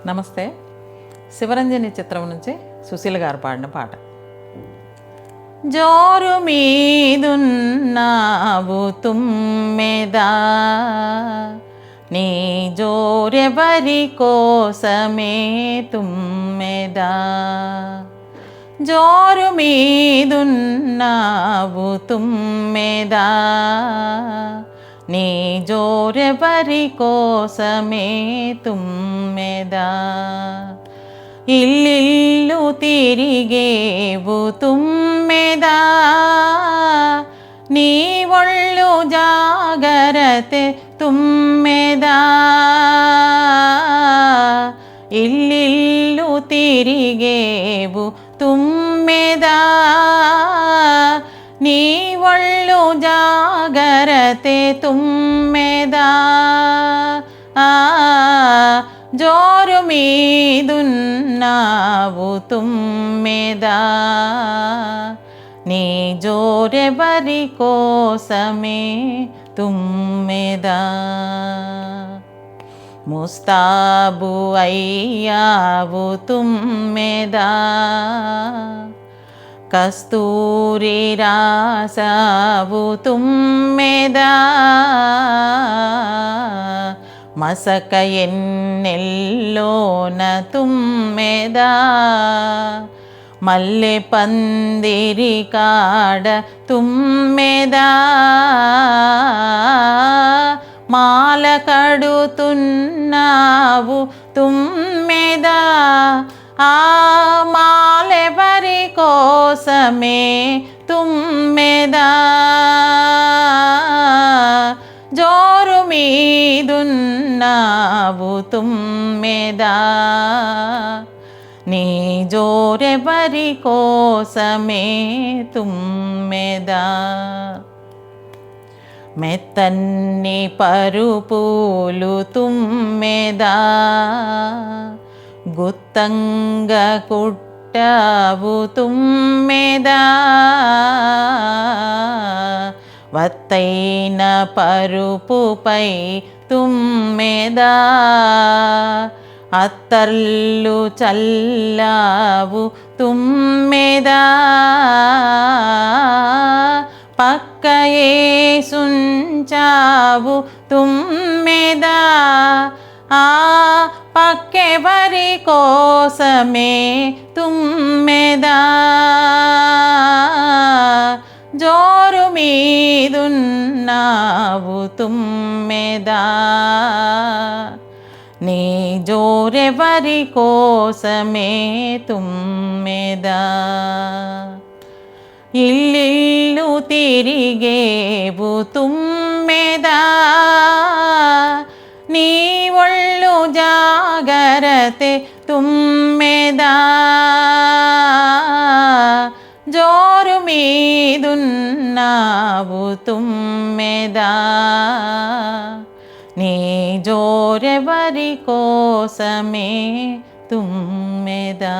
నమస్తే. శివరంజని చిత్రం నుంచి సుశీల గారు పాడిన పాట. జోరు మీదున్నావు తుమ్మెదా, నీ జోరెవరి కోసమే తుమ్మెదా. జోరు మీదున్నావు తుమ్మెదా, నీ జోరెవరి కోసమే తుమ్మెదా. ఇల్లిల్లు తిరిగేవు తుమ్మెదా, నీ ఒళ్ళు జాగరతే తుమ్మెదా. ఇల్లిల్లు తిరిగేవు తుమ్మెదా, నీ ఒళ్ళు జాగరతే తుమ్మెదా. జోరు మీదున్నావు తుమ్మెదా, నీ జోరెవరి కోసమే తుమ్మెదా. ముస్తాబు అయ్యావు తుమ్మెదా, కస్తూరి రాసావు తుమ్మెదా. మసక ఎన్నెల్లోన తుమ్మెదా, మల్లె పందిరి కాడ తుమ్మెదా. మాల కడుతున్నావు తుమ్మెదా, ఆ మాలెవరి కోసమే తుమ్మెదా. జోరు మీదున్నావు తుమ్మెదా, నీ జోరెవరి కోసమే తుమ్మెదా. మెత్తన్ని పరుపులు తుమ్మెదా, గుత్తంగా కుట్టావు తుమ్మెదా. వత్తైన పరుపుపై తుమ్మెదా, అత్తర్లు చల్లావు తుమ్మెదా. పక్కయేసుంచావు తుమ్మెదా, ఆ పక్కెవరి కోసమే తుమ్మెదా. జోరు మీదున్నావు తుమ్మెదా, నీ జోరెవరి కోసమే తుమ్మెదా. ఇల్లిల్లు తిరిగేవు తుమ్మెదా, నీ ఒళ్ళు జాగరతే తుమ్మెదా. జోరు మీదున్నావు తుమ్మెదా, నీ జోరెవరి కోసమే తుమ్మెదా.